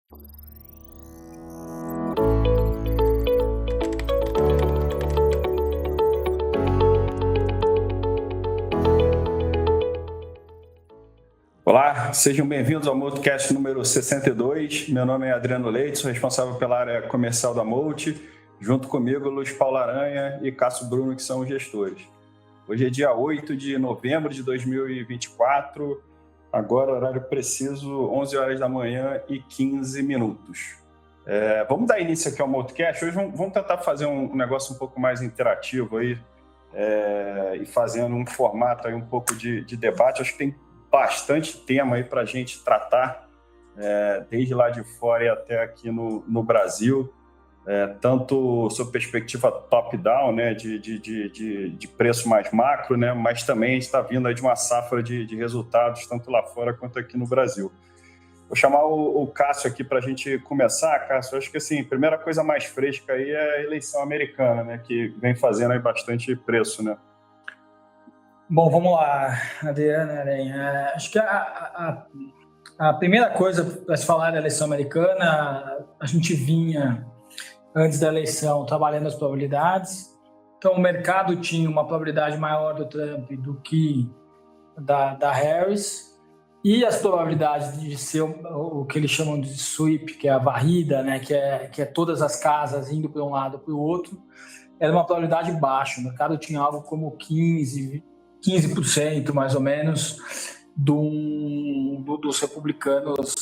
Olá, sejam bem-vindos ao Multicast número 62. Meu nome é Adriano Leite, sou responsável pela área comercial da Multi. Junto comigo, Luiz Paulo Aranha e Cássio Bruno, que são os gestores. Hoje é dia 8 de novembro de 2024, agora horário preciso, 11 horas da manhã e 15 minutos. Vamos dar início aqui ao Multicast. Hoje vamos tentar fazer um negócio um pouco mais interativo aí, e fazendo um formato aí um pouco de debate. Acho que tem bastante tema aí para a gente tratar, desde lá de fora e até aqui no Brasil, tanto sob perspectiva top-down, né, de preço mais macro, né, mas também a gente está vindo aí de uma safra de resultados, tanto lá fora quanto aqui no Brasil. Vou chamar o Cássio aqui para a gente começar. Cássio, acho que assim, a primeira coisa mais fresca aí é a eleição americana, né, que vem fazendo aí bastante preço, né? Bom, vamos lá, Adriana. Acho que a primeira coisa para se falar da eleição americana, a gente vinha, antes da eleição, trabalhando as probabilidades. Então, o mercado tinha uma probabilidade maior do Trump do que da Harris, e as probabilidades de ser o que eles chamam de sweep, que é a varrida, né, que é todas as casas indo para um lado ou para o outro, era uma probabilidade baixa. O mercado tinha algo como 15% mais ou menos dos republicanos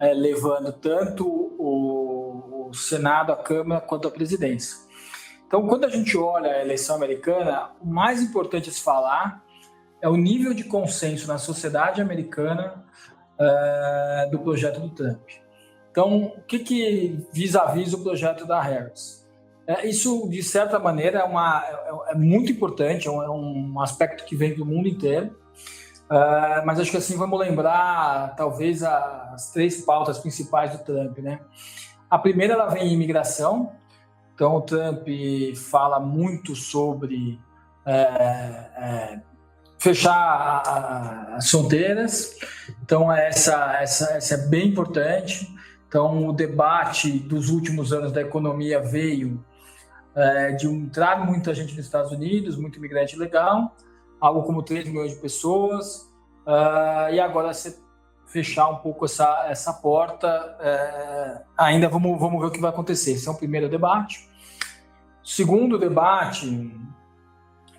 levando tanto o Senado, a Câmara, quanto a presidência. Então, quando a gente olha a eleição americana, o mais importante a se falar é o nível de consenso na sociedade americana do projeto do Trump. Então, o que vis-a-vis o projeto da Harris? Isso, de certa maneira, é muito importante, é um aspecto que vem do mundo inteiro, mas acho que assim vamos lembrar, talvez, as três pautas principais do Trump, né? A primeira, ela vem em imigração. Então, o Trump fala muito sobre fechar as fronteiras. Então, essa é bem importante. Então, o debate dos últimos anos da economia veio de entrar muita gente nos Estados Unidos, muito imigrante legal, algo como 3 milhões de pessoas, e agora você fechar um pouco essa porta. Ainda vamos ver o que vai acontecer. Esse é o primeiro debate. O segundo debate,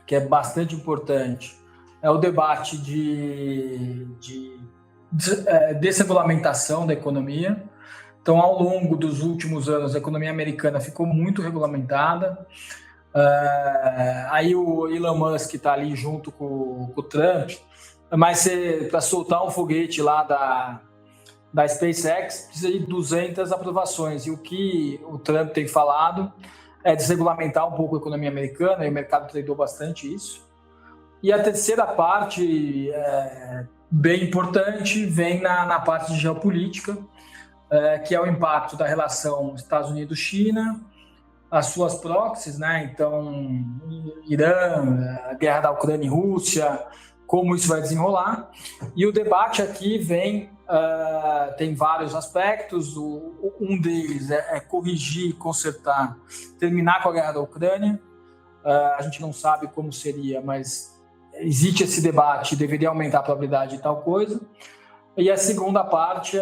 que é bastante importante, é o debate de desregulamentação da economia. Então, ao longo dos últimos anos, a economia americana ficou muito regulamentada. Aí o Elon Musk está ali junto com o Trump, mas para soltar um foguete lá da SpaceX, precisa de 200 aprovações. E o que o Trump tem falado é desregulamentar um pouco a economia americana, e o mercado tradou bastante isso. E a terceira parte, bem importante, vem na parte de geopolítica, que é o impacto da relação Estados Unidos-China, as suas proxies, né? Então, Irã, a guerra da Ucrânia e Rússia, como isso vai desenrolar. E o debate aqui tem vários aspectos. Um deles é corrigir, consertar, terminar com a guerra da Ucrânia. A gente não sabe como seria, mas existe esse debate, deveria aumentar a probabilidade de tal coisa. E a segunda parte,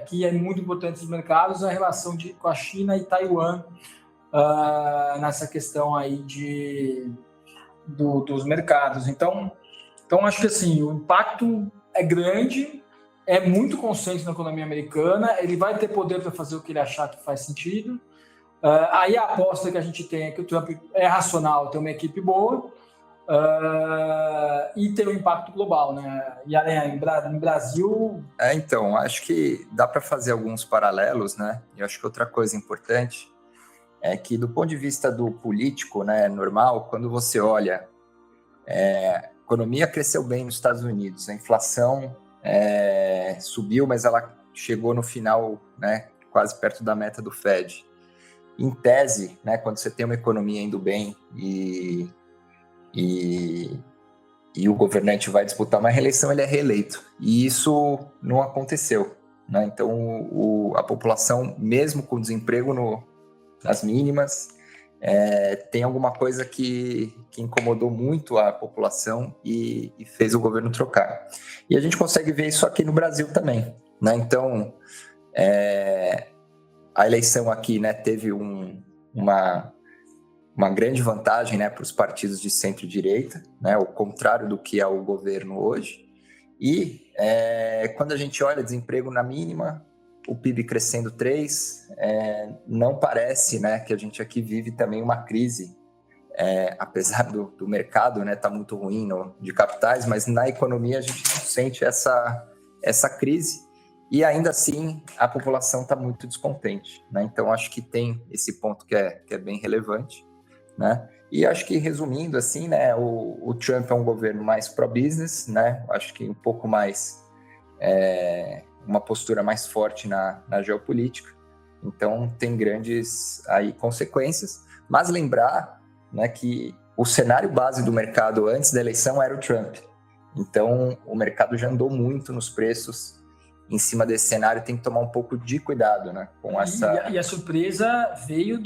que é muito importante nos mercados, é a relação com a China e Taiwan, nessa questão aí dos mercados. Então, acho que assim, o impacto é grande, é muito consenso na economia americana, ele vai ter poder para fazer o que ele achar que faz sentido. Aí a aposta que a gente tem é que o Trump é racional, tem uma equipe boa, e tem um impacto global, né? E no Brasil... Então, acho que dá para fazer alguns paralelos, né? Eu acho que outra coisa importante é que, do ponto de vista do político, né, normal, quando você olha, a economia cresceu bem nos Estados Unidos, a inflação subiu, mas ela chegou no final, né, quase perto da meta do Fed. Em tese, né, quando você tem uma economia indo bem e o governante vai disputar uma reeleição, ele é reeleito. E isso não aconteceu. né? Então, a população, mesmo com desemprego nas mínimas, tem alguma coisa que incomodou muito a população e fez o governo trocar. E a gente consegue ver isso aqui no Brasil também, né? Então, a eleição aqui, né, teve uma grande vantagem, né, para os partidos de centro-direita, né, o contrário do que é o governo hoje. E quando a gente olha desemprego na mínima, o PIB crescendo 3%, não parece, né, que a gente aqui vive também uma crise, apesar do mercado, né, tá muito ruim de capitais, mas na economia a gente não sente essa crise e ainda assim a população está muito descontente, né? Então acho que tem esse ponto que é bem relevante, né? E acho que, resumindo, assim, né, o Trump é um governo mais pro-business, né? Acho que um pouco mais, uma postura mais forte na geopolítica. Então, tem grandes aí consequências. Mas lembrar, né, que o cenário base do mercado antes da eleição era o Trump. Então, o mercado já andou muito nos preços. Em cima desse cenário, tem que tomar um pouco de cuidado, né? Com essa... E a surpresa veio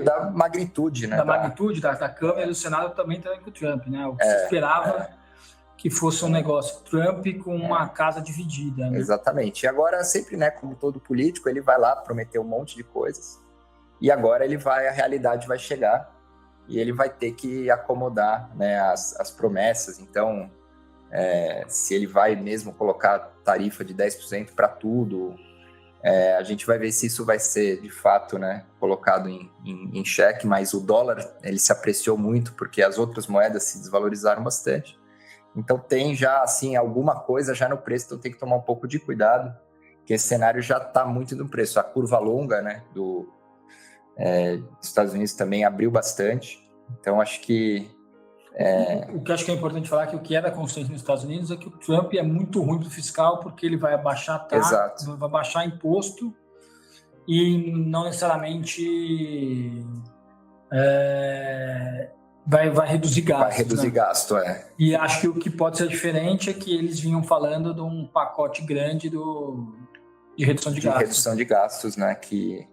da magnitude, né? Da magnitude, da Câmara e do Senado também com o Trump, né? O que se esperava que fosse um negócio Trump com uma casa dividida, né? Exatamente. E agora, sempre, né, como todo político, ele vai lá prometer um monte de coisas e agora a realidade vai chegar e ele vai ter que acomodar, né, as promessas. Então, se ele vai mesmo colocar tarifa de 10% para tudo, a gente vai ver se isso vai ser, de fato, né, colocado em xeque, mas o dólar ele se apreciou muito porque as outras moedas se desvalorizaram bastante. Então tem já, assim, alguma coisa já no preço, então tem que tomar um pouco de cuidado, porque esse cenário já está muito no preço. A curva longa, né, dos Estados Unidos também abriu bastante, então acho que... O que acho que é importante falar é que o que é da consciência nos Estados Unidos é que o Trump é muito ruim para o fiscal porque ele vai abaixar taxa, vai abaixar imposto e não necessariamente vai reduzir gastos. Vai reduzir, né? Gasto, E acho que o que pode ser diferente é que eles vinham falando de um pacote grande de redução de gastos. Redução de gastos, né? Que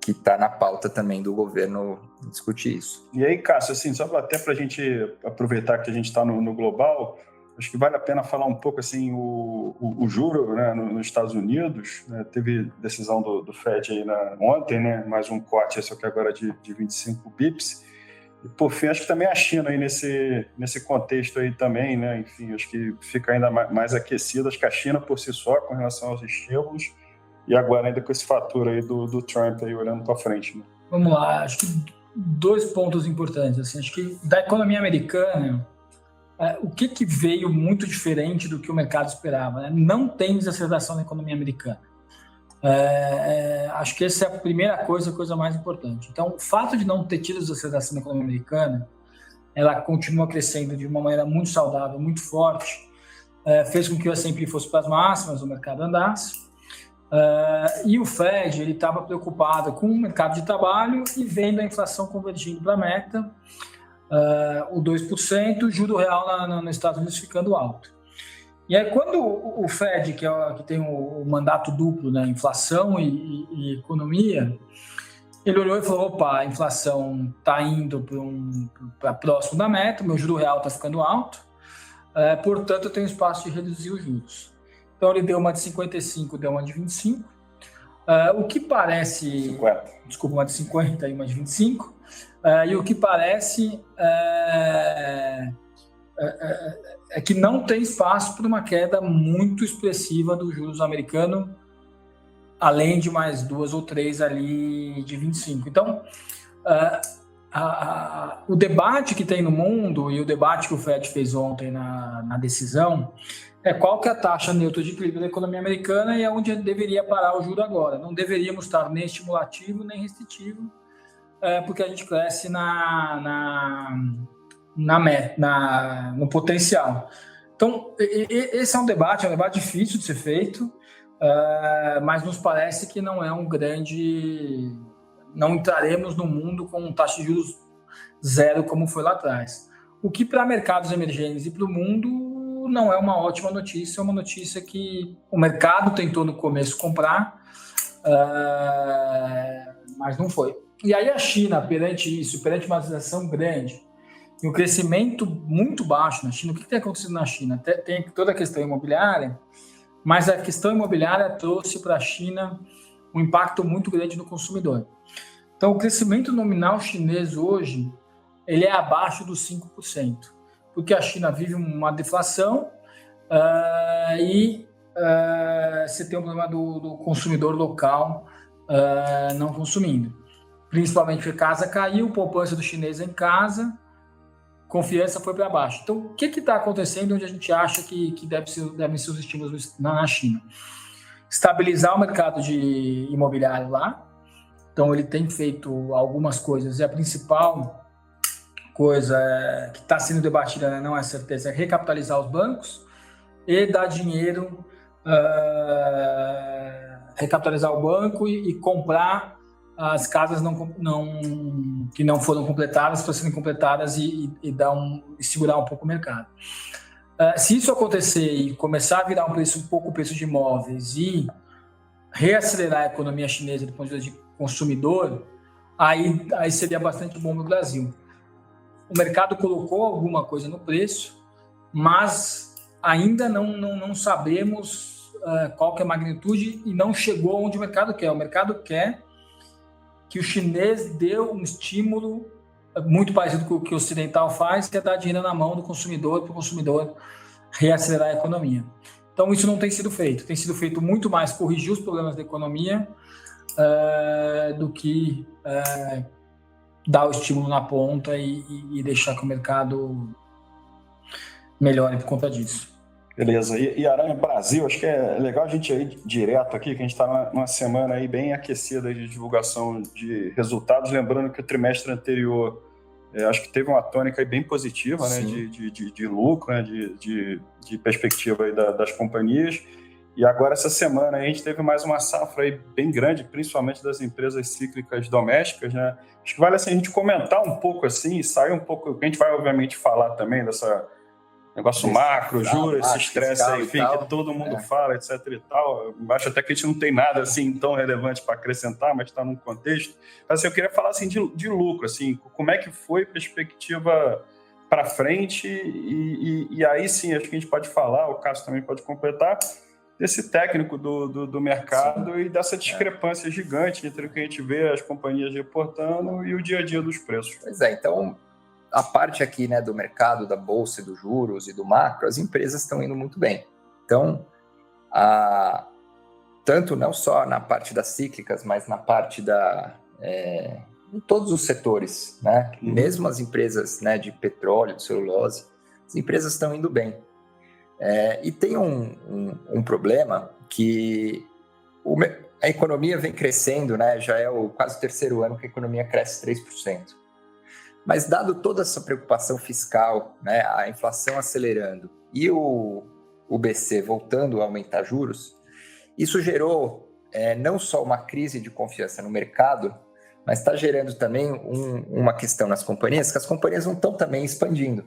está na pauta também do governo discutir isso. E aí, Cássio, assim, só até para a gente aproveitar que a gente está no global, acho que vale a pena falar um pouco, assim, o juro, né, nos Estados Unidos, né, teve decisão do Fed aí ontem, né, mais um corte, esse aqui agora de 25 bips, e por fim, acho que também a China aí nesse contexto aí também, né, enfim, acho que fica ainda mais aquecido, acho que a China por si só, com relação aos estímulos, e agora ainda com esse fator aí do Trump aí olhando para frente, né? Vamos lá, acho que 2 pontos importantes, assim, acho que da economia americana, o que veio muito diferente do que o mercado esperava, né? Não tem desaceleração na economia americana. Acho que essa é a primeira coisa, a coisa mais importante. Então, o fato de não ter tido desaceleração na economia americana, ela continua crescendo de uma maneira muito saudável, muito forte, fez com que o S&P fosse para as máximas, o mercado andasse. E o Fed ele estava preocupado com o mercado de trabalho e vendo a inflação convergindo para a meta, o 2%, o juro real nos Estados Unidos ficando alto. E aí quando o Fed, que tem o mandato duplo, né, inflação e economia, ele olhou e falou, opa, a inflação está indo para próximo da meta, meu juro real está ficando alto, portanto eu tenho espaço de reduzir os juros. Então, ele deu uma de 55, deu uma de 25. O que parece... 50. Desculpa, uma de 50 e uma de 25. E o que parece é que não tem espaço para uma queda muito expressiva dos juros americanos, além de mais 2 ou 3 ali de 25. Então, o debate que tem no mundo e o debate que o Fed fez ontem na decisão qual que é a taxa neutra de equilíbrio da economia americana e é onde deveria parar o juro agora. Não deveríamos estar nem estimulativo nem restritivo, porque a gente cresce no potencial. Então, esse é um debate difícil de ser feito, mas nos parece que não é um grande... Não entraremos no mundo com taxa de juros zero como foi lá atrás. O que para mercados emergentes e para o mundo não é uma ótima notícia, é uma notícia que o mercado tentou no começo comprar, mas não foi. E aí a China, perante isso, perante uma situação grande, e um crescimento muito baixo na China, o que tem acontecido na China? Tem toda a questão imobiliária, mas a questão imobiliária trouxe para a China um impacto muito grande no consumidor. Então, o crescimento nominal chinês hoje, ele é abaixo dos 5%, porque a China vive uma deflação e você tem um problema do consumidor local não consumindo. Principalmente porque a casa caiu, poupança do chinês em casa, confiança foi para baixo. Então, o que está acontecendo onde a gente acha que devem ser os estímulos na China? Estabilizar o mercado de imobiliário lá. Então, ele tem feito algumas coisas, e a principal coisa que está sendo debatida, não é certeza, é recapitalizar os bancos e dar dinheiro, recapitalizar o banco e comprar as casas que não foram completadas para serem completadas e segurar um pouco o mercado. Se isso acontecer e começar a virar um pouco o preço de imóveis e reacelerar a economia chinesa do ponto de vista de consumidor, aí seria bastante bom no Brasil. O mercado colocou alguma coisa no preço, mas ainda não sabemos qual que é a magnitude e não chegou onde o mercado quer. O mercado quer que o chinês dê um estímulo muito parecido com o que o ocidental faz, que é dar dinheiro na mão do consumidor para o consumidor reacelerar a economia. Então, isso não tem sido feito. Tem sido feito muito mais corrigir os problemas da economia do que dar o estímulo na ponta e deixar que o mercado melhore por conta disso. Beleza. E Aranha Brasil, acho que é legal a gente ir direto aqui, que a gente está numa semana aí bem aquecida de divulgação de resultados, lembrando que o trimestre anterior acho que teve uma tônica aí bem positiva, né, de lucro, né, de perspectiva aí das companhias. E agora, essa semana, a gente teve mais uma safra aí bem grande, principalmente das empresas cíclicas domésticas, né? Acho que vale assim, a gente comentar um pouco assim, e sair um pouco, a gente vai obviamente falar também dessa negócio macro, juros, esse estresse aí, enfim, que todo mundo fala, etc e tal. Eu acho até que a gente não tem nada assim tão relevante para acrescentar, mas está num contexto. Mas assim, eu queria falar assim de lucro, assim, como é que foi a perspectiva para frente e aí sim, acho que a gente pode falar, o Cássio também pode completar, desse técnico do mercado e dessa discrepância gigante entre o que a gente vê as companhias reportando e o dia a dia dos preços. Pois é, então a parte aqui, né, do mercado, da bolsa, e dos juros e do macro, as empresas estão indo muito bem. Então, tanto não só na parte das cíclicas, mas na parte em todos os setores, né? Mesmo as empresas, né, de petróleo, de celulose, as empresas estão indo bem. E tem um problema que a economia vem crescendo, né? Já é quase o terceiro ano que a economia cresce 3%. Mas dado toda essa preocupação fiscal, né, a inflação acelerando e o BC voltando a aumentar juros, isso gerou não só uma crise de confiança no mercado, mas está gerando também uma questão nas companhias, que as companhias não estão também expandindo.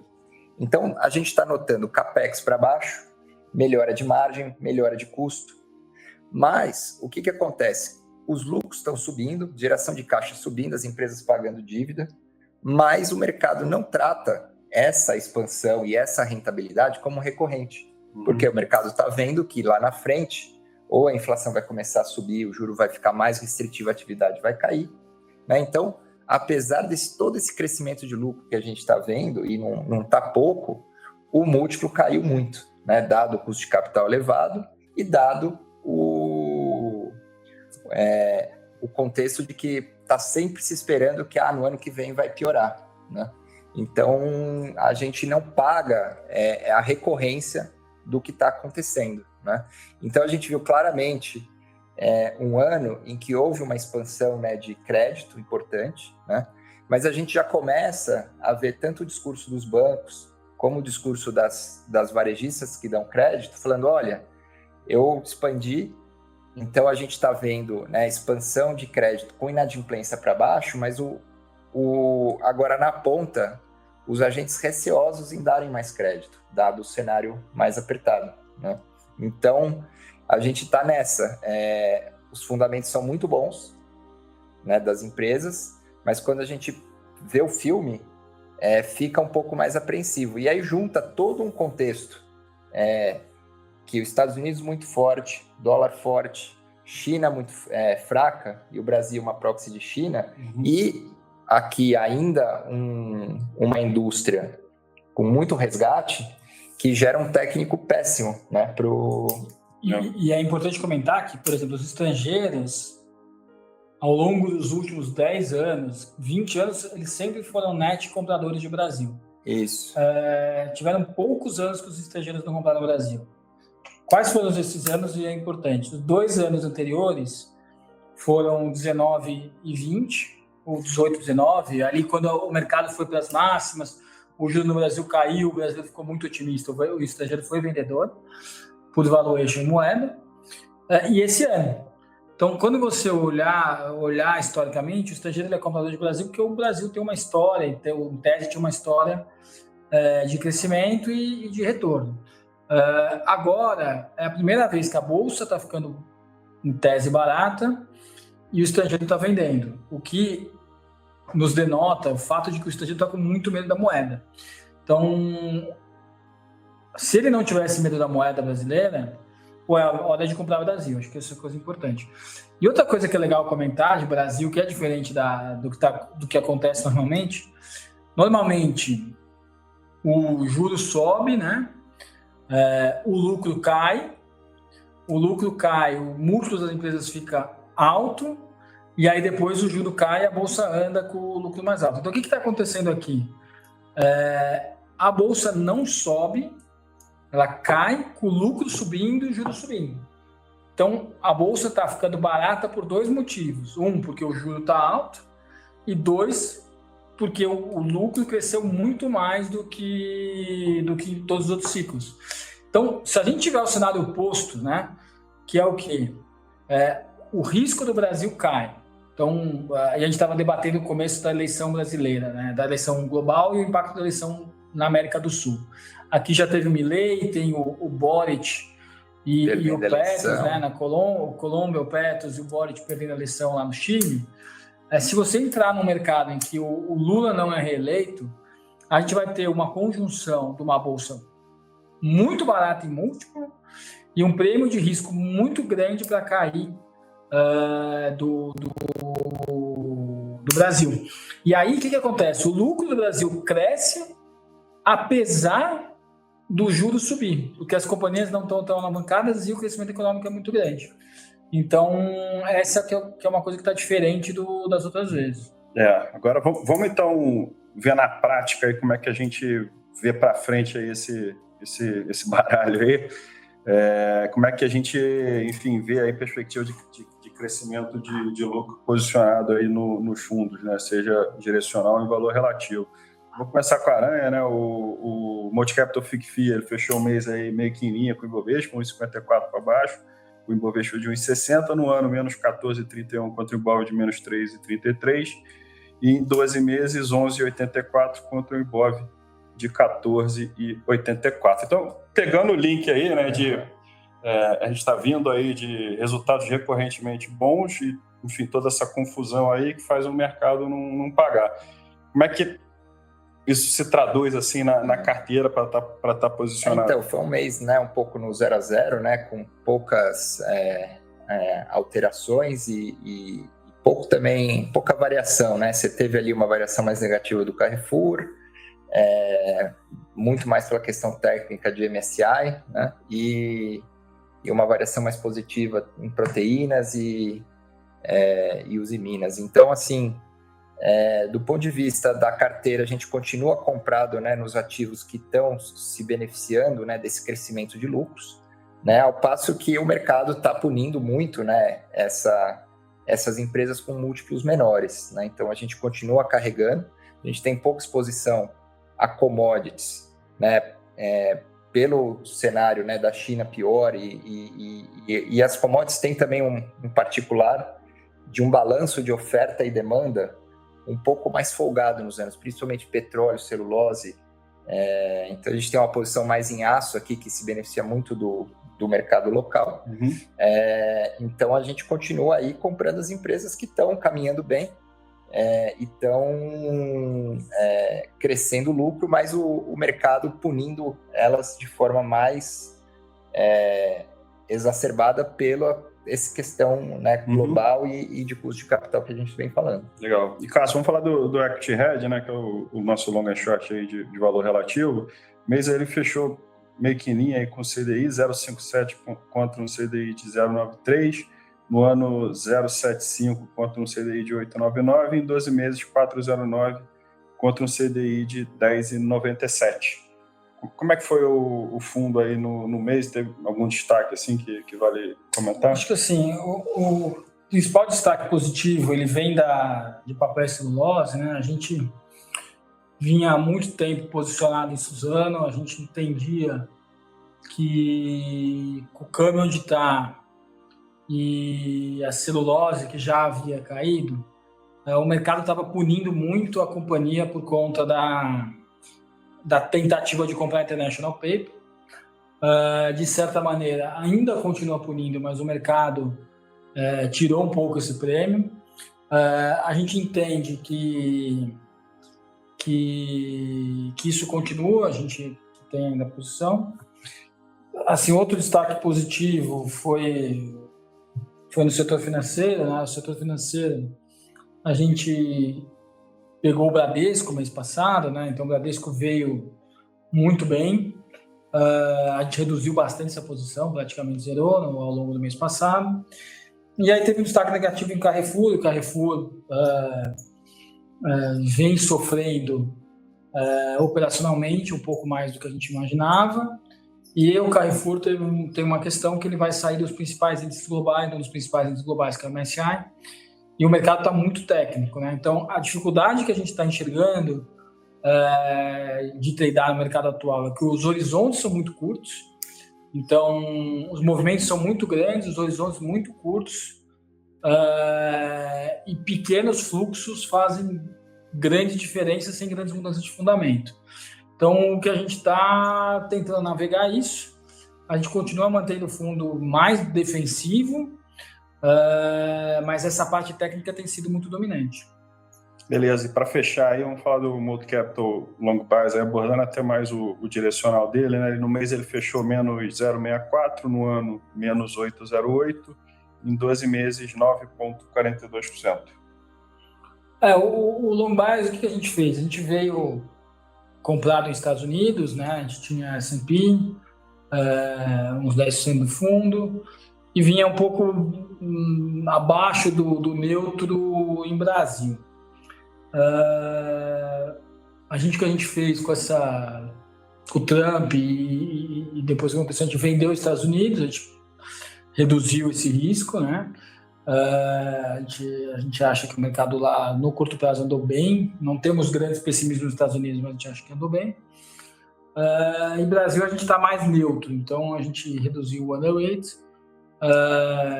Então, a gente está notando CAPEX para baixo, melhora de margem, melhora de custo. Mas, o que acontece? Os lucros estão subindo, geração de caixa subindo, as empresas pagando dívida, mas o mercado não trata essa expansão e essa rentabilidade como recorrente, porque o mercado está vendo que lá na frente, ou a inflação vai começar a subir, o juro vai ficar mais restritivo, a atividade vai cair, né? Então, apesar de todo esse crescimento de lucro que a gente está vendo, e não está pouco, o múltiplo caiu muito, né? Dado o custo de capital elevado e dado o contexto de que está sempre se esperando que no ano que vem vai piorar, né? Então, a gente não paga a recorrência do que está acontecendo, né? Então, a gente viu claramente um ano em que houve uma expansão, né, de crédito importante, né? Mas a gente já começa a ver tanto o discurso dos bancos como o discurso das varejistas que dão crédito, falando, olha, eu expandi. Então, a gente está vendo, né, expansão de crédito com inadimplência para baixo, mas agora na ponta, os agentes receosos em darem mais crédito, dado o cenário mais apertado, né? Então, a gente está nessa. Os fundamentos são muito bons, né, das empresas, mas quando a gente vê o filme, fica um pouco mais apreensivo. E aí junta todo um contexto que os Estados Unidos muito forte, dólar forte, China muito fraca, e o Brasil uma proxy de China, e aqui ainda uma indústria com muito resgate, que gera um técnico péssimo, né, E é importante comentar que, por exemplo, os estrangeiros, ao longo dos últimos 10 anos, 20 anos, eles sempre foram net compradores de Brasil. Isso. Tiveram poucos anos que os estrangeiros não compraram no Brasil. Quais foram esses anos? E é importante. Os 2 anos anteriores foram 19 e 20, ou 18 e 19, ali quando o mercado foi para as máximas, o juro no Brasil caiu, o brasileiro ficou muito otimista, o estrangeiro foi vendedor, por valuation em moeda, e esse ano. Então, quando você olhar historicamente, o estrangeiro é comprador de Brasil, porque o Brasil tem uma história, em tese tinha uma história de crescimento e de retorno. Agora, é a primeira vez que a Bolsa está ficando, em tese, barata e o estrangeiro está vendendo, o que nos denota o fato de que o estrangeiro está com muito medo da moeda. Então, se ele não tivesse medo da moeda brasileira, é a hora de comprar o Brasil. Acho que essa é uma coisa importante. E outra coisa que é legal comentar de Brasil, que é diferente do que acontece normalmente, o juro sobe, né? O lucro cai, o múltiplo das empresas fica alto, e aí depois o juro cai e a bolsa anda com o lucro mais alto. Então, o que está acontecendo aqui? A bolsa não sobe, ela cai com o lucro subindo e o juro subindo. Então, a bolsa está ficando barata por 2 motivos. Um, porque o juro está alto, e 2, porque o lucro cresceu muito mais do que todos os outros ciclos. Então, se a gente tiver o cenário oposto, né, que é o quê? O risco do Brasil cai. Então, a gente estava debatendo o começo da eleição brasileira, né, da eleição global e o impacto da eleição na América do Sul. Aqui já teve o Milei, tem o Boric e o Petros, né, na Colômbia, o Petros e o Boric perdendo a eleição lá no Chile. Se você entrar num mercado em que o Lula não é reeleito, a gente vai ter uma conjunção de uma bolsa muito barata em múltiplo e um prêmio de risco muito grande para cair do Brasil. E aí, o que acontece? O lucro do Brasil cresce apesar do juros subir, porque as companhias não estão tão alavancadas e o crescimento econômico é muito grande. Então, essa que é uma coisa que está diferente das outras vezes. Agora vamos então ver na prática aí como é que a gente vê para frente aí esse baralho aí. Como é que a gente, enfim, vê aí perspectiva de crescimento de lucro posicionado aí nos fundos, né? Seja direcional ou em valor relativo. Vou começar com a Aranha, né? O Multicapital FICFI, ele fechou o mês aí meio que em linha com o Ibovespa, 1,54 para baixo. O Ibovespa de 1,60 no ano, menos 14,31 contra o Ibov de menos 3,33. E em 12 meses, 11,84 contra o Ibov de 14,84. Então, pegando o link aí, né, a gente está vindo aí de resultados recorrentemente bons e, enfim, toda essa confusão aí que faz o mercado não pagar. Como é que isso se traduz assim na carteira para tá posicionado? Então, foi um mês, né, um pouco no 0 a 0, né, com poucas alterações e pouca variação, né? Você teve ali uma variação mais negativa do Carrefour, muito mais pela questão técnica de MSCI, né? E uma variação mais positiva em proteínas e Usiminas. Então, assim, do ponto de vista da carteira, a gente continua comprado, né, nos ativos que estão se beneficiando, né, desse crescimento de lucros, né, ao passo que o mercado está punindo muito, né, essas empresas com múltiplos menores, né? Então a gente continua carregando, a gente tem pouca exposição a commodities, né, pelo cenário, né, da China pior e as commodities têm também um particular de um balanço de oferta e demanda um pouco mais folgado nos anos, principalmente petróleo, celulose. Então a gente tem uma posição mais em aço aqui, que se beneficia muito do mercado local. Então a gente continua aí comprando as empresas que estão caminhando bem e estão crescendo o lucro, mas o mercado punindo elas de forma mais exacerbada pela essa questão, né, global e de custo de capital que a gente vem falando. Legal. E, Cássio, vamos falar do Equity Hedge, né, que é o nosso long and short aí de valor relativo. O mês ele fechou meio que em linha aí com o CDI 0,57 contra um CDI de 0,93, no ano 0,75 contra um CDI de 8,99, em 12 meses 4,09 contra um CDI de 10,97. Como é que foi o fundo aí no mês? Teve algum destaque assim que vale comentar? Acho que assim, o principal destaque positivo ele vem de papel e celulose, né? A gente vinha há muito tempo posicionado em Suzano, a gente entendia que com o câmbio onde está e a celulose que já havia caído, o mercado estava punindo muito a companhia por conta da tentativa de comprar a International Paper. De certa maneira, ainda continua punindo, mas o mercado tirou um pouco esse prêmio. A gente entende que isso continua, a gente tem ainda a posição. Assim, outro destaque positivo foi no setor financeiro, né? O setor financeiro, a gente pegou o Bradesco mês passado, né? Então o Bradesco veio muito bem. A gente reduziu bastante essa posição, praticamente zerou ao longo do mês passado. E aí teve um destaque negativo em Carrefour. O Carrefour vem sofrendo operacionalmente um pouco mais do que a gente imaginava. E o Carrefour tem uma questão que ele vai sair dos principais índices globais, um dos principais índices globais, que é o MSCI, e o mercado está muito técnico, né? Então, a dificuldade que a gente está enxergando de tradear no mercado atual é que os horizontes são muito curtos, então os movimentos são muito grandes, os horizontes muito curtos, e pequenos fluxos fazem grande diferença sem grandes mudanças de fundamento. Então, o que a gente está tentando navegar é isso. A gente continua mantendo o fundo mais defensivo, mas essa parte técnica tem sido muito dominante. Beleza, e para fechar aí, vamos falar do Multi Capital Long Bias, abordando até mais o direcional dele, né? No mês ele fechou menos 0,64, no ano menos 8,08, em 12 meses 9,42%. O Long Bias, o que a gente fez? A gente veio comprado nos Estados Unidos, né? A gente tinha S&P, uns 10% do fundo, e vinha um pouco abaixo do neutro em Brasil. O que a gente fez com o Trump e depois que aconteceu, a gente vendeu os Estados Unidos, a gente reduziu esse risco, né? A gente acha que o mercado lá no curto prazo andou bem, não temos grandes pessimismos nos Estados Unidos, mas a gente acha que andou bem. Em Brasil a gente está mais neutro, então a gente reduziu o underweight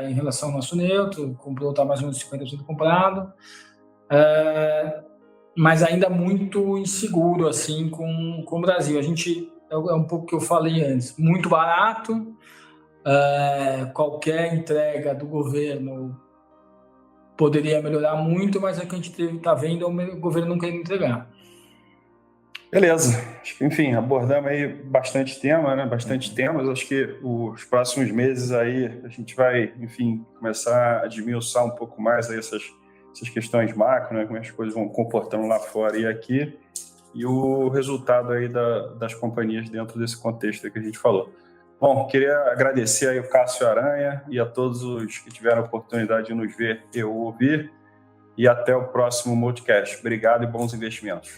em relação ao nosso neutro, está mais ou menos 50% comprado, mas ainda muito inseguro assim com o Brasil. A gente é um pouco o que eu falei antes, muito barato. Qualquer entrega do governo poderia melhorar muito, mas o que a gente está vendo é o governo não querendo entregar. Beleza. Acho que, enfim, abordamos aí bastante tema, né? Bastante temas. Acho que os próximos meses aí a gente vai, enfim, começar a desmiuçar um pouco mais aí essas questões macro, né? Como as coisas vão comportando lá fora e aqui, e o resultado aí das companhias dentro desse contexto aí que a gente falou. Bom, queria agradecer aí o Cássio Aranha e a todos os que tiveram a oportunidade de nos ver e ouvir, e até o próximo Multicast. Obrigado e bons investimentos.